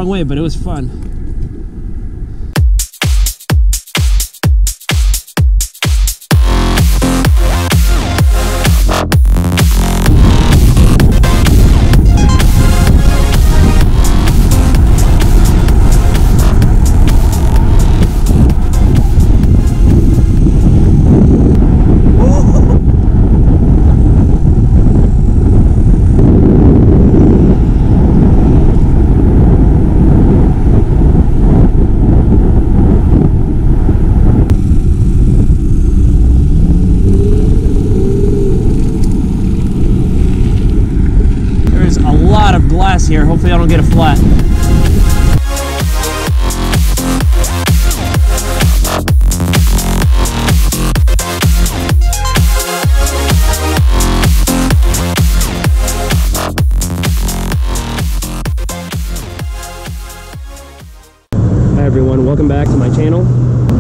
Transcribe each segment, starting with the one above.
wrong way, but it was fun. Glass here. Hopefully I don't get a flat. Hi everyone, welcome back to my channel.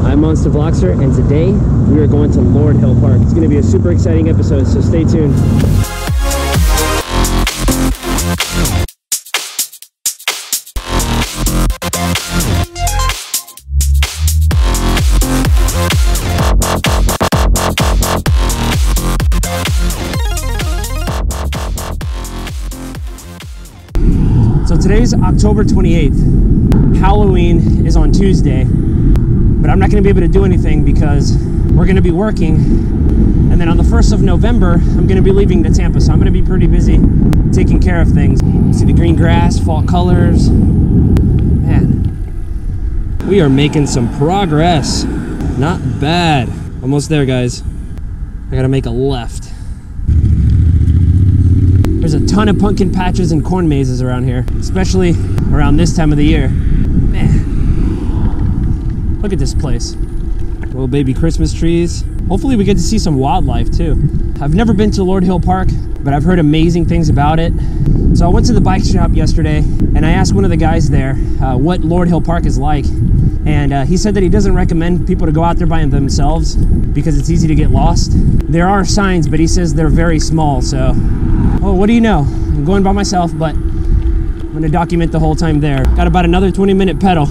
I'm Monster Vlogster, and today we are going to Lord Hill Park. It's going to be a super exciting episode, so stay tuned. So today's October 28th. Halloween is on Tuesday, but I'm not going to be able to do anything because we're going to be working. And then on the 1st of November, I'm going to be leaving to Tampa, so I'm going to be pretty busy taking care of things. See the green grass, fall colors. Man, we are making some progress. Not bad. Almost there, guys. I got to make a left. There's a ton of pumpkin patches and corn mazes around here, especially around this time of the year. Man, look at this place. Little baby Christmas trees. Hopefully we get to see some wildlife too. I've never been to Lord Hill Park, but I've heard amazing things about it. So I went to the bike shop yesterday and I asked one of the guys there what Lord Hill Park is like. And he said that he doesn't recommend people to go out there by themselves because it's easy to get lost. There are signs, but he says they're very small, so... Oh, what do you know? I'm going by myself, but I'm going to document the whole time there. Got about another 20-minute pedal.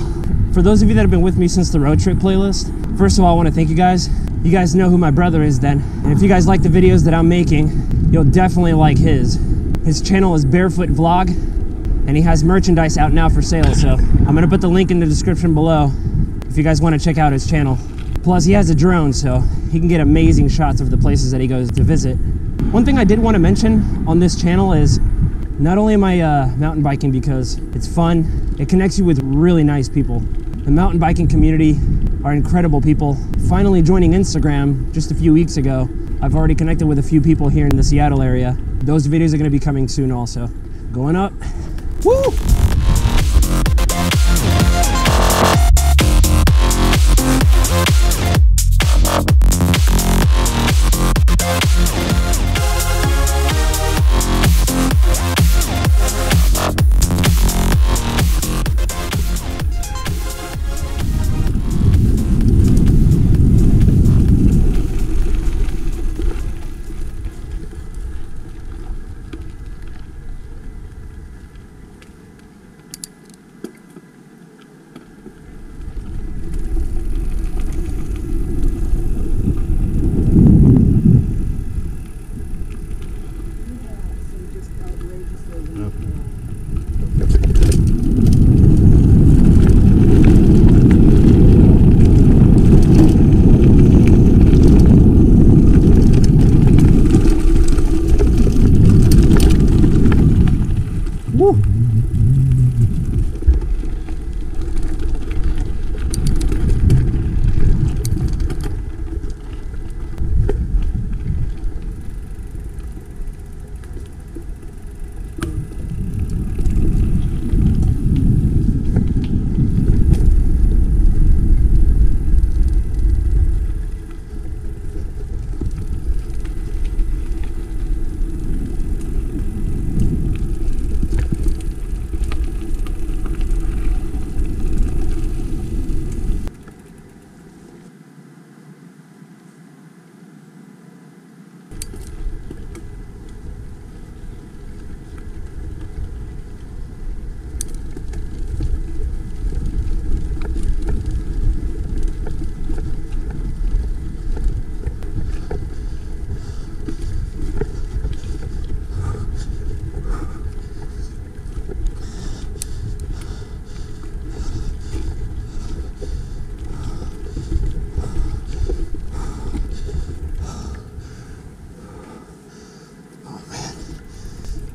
For those of you that have been with me since the road trip playlist, first of all, I want to thank you guys. You guys know who my brother is then. And if you guys like the videos that I'm making, you'll definitely like his. His channel is Barefoot Vlog, and he has merchandise out now for sale. So I'm going to put the link in the description below if you guys want to check out his channel. Plus, he has a drone, so he can get amazing shots of the places that he goes to visit. One thing I did want to mention on this channel is not only am I mountain biking because it's fun, it connects you with really nice people. The mountain biking community are incredible people. Finally joining Instagram just a few weeks ago, I've already connected with a few people here in the Seattle area. Those videos are going to be coming soon also. Going up. Woo!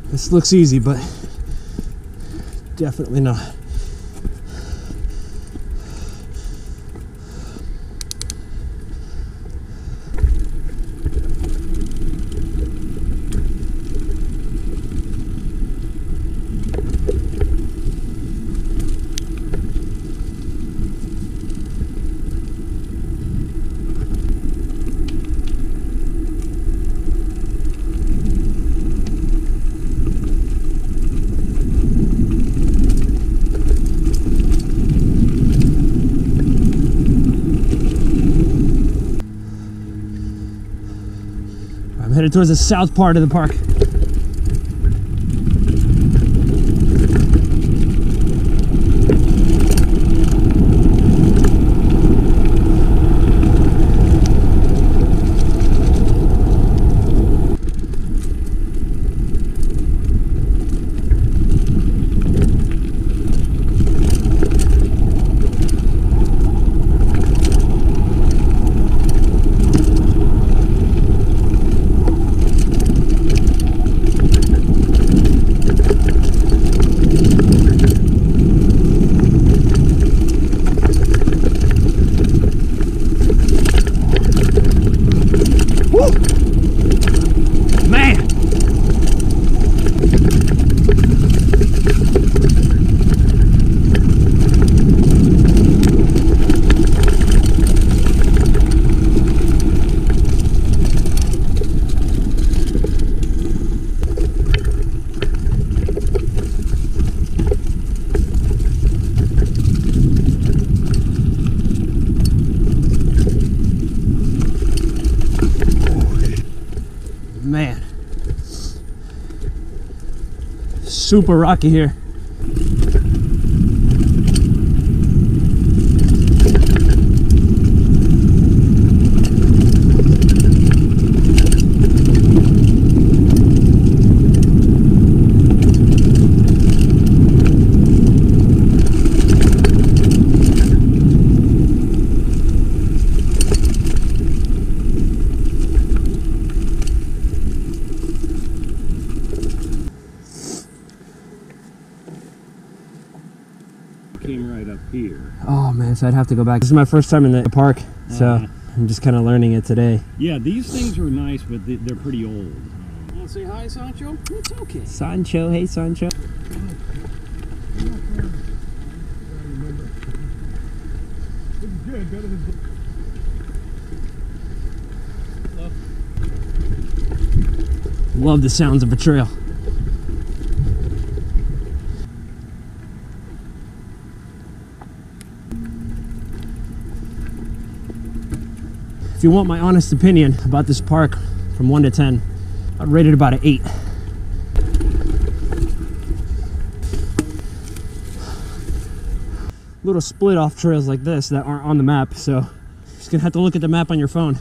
This looks easy, but definitely not. I'm headed towards the south part of the park. Man, super rocky here. Came right up here. Oh man, so I'd have to go back. This is my first time in the park, so I'm just kind of learning it today. Yeah, these things are nice, but they're pretty old. You want to say hi, Sancho? It's okay. Sancho, hey Sancho. Love the sounds of a trail. If you want my honest opinion about this park from 1 to 10, I'd rate it about an 8. Little split off trails like this that aren't on the map, so you're just gonna have to look at the map on your phone.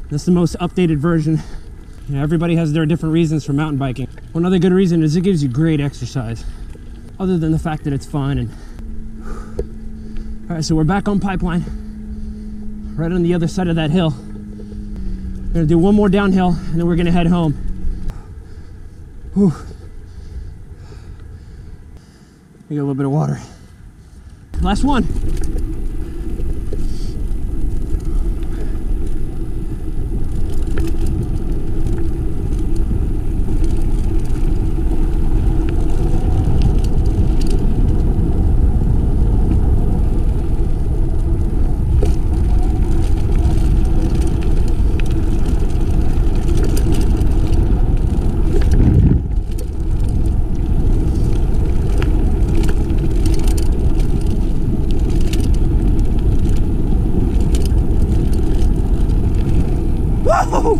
That's the most updated version. You know, everybody has their different reasons for mountain biking. One other good reason is it gives you great exercise, other than the fact that it's fun. And all right, so we're back on Pipeline, right on the other side of that hill. We're gonna do one more downhill and then we're gonna head home. Whew. We got a little bit of water. Last one. Whoa!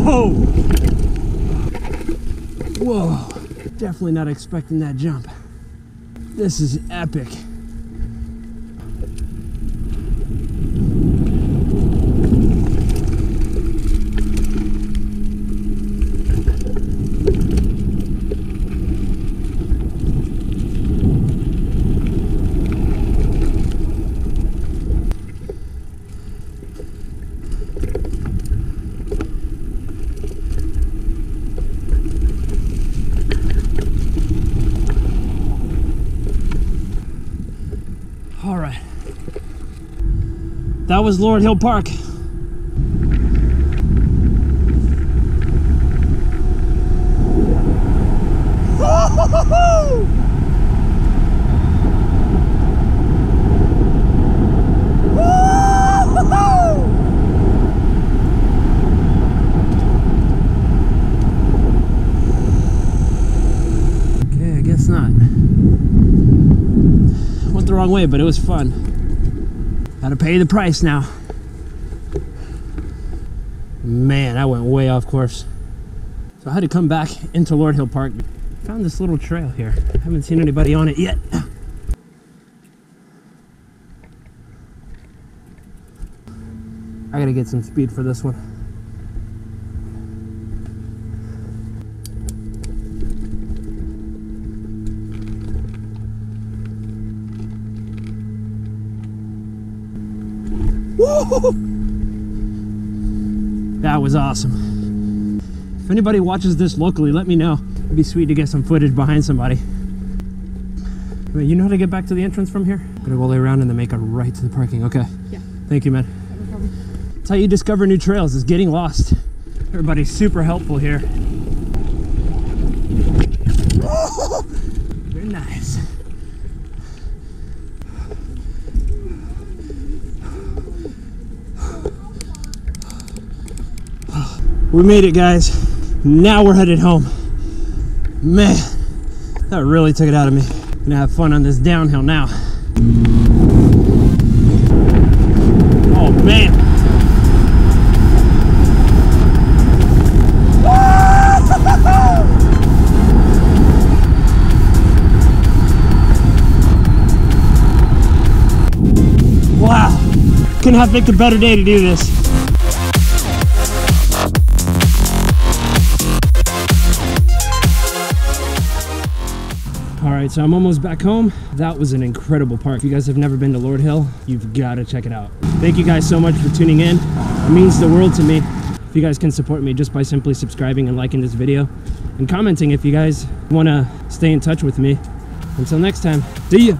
Oh! Whoa, definitely not expecting that jump. This is epic. All right. That was Lord Hill Park. Okay, I guess not. Went the wrong way, but it was fun. Gotta pay the price now. Man, I went way off course. So I had to come back into Lord Hill Park. Found this little trail here. I haven't seen anybody on it yet. I gotta get some speed for this one. Woo! That was awesome. If anybody watches this locally, let me know. It'd be sweet to get some footage behind somebody. Wait, you know how to get back to the entrance from here? Gotta go all the way around and then make a right to the parking. Okay. Yeah. Thank you, man. No problem. That's how you discover new trails, is getting lost. Everybody's super helpful here. Very nice. We made it, guys. Now we're headed home. Man, that really took it out of me. I'm gonna have fun on this downhill now. Oh man. Wow, couldn't have picked a better day to do this. Alright, so I'm almost back home. That was an incredible park. If you guys have never been to Lord Hill, you've got to check it out. Thank you guys so much for tuning in. It means the world to me. If you guys can support me just by simply subscribing and liking this video and commenting if you guys want to stay in touch with me. Until next time, see ya!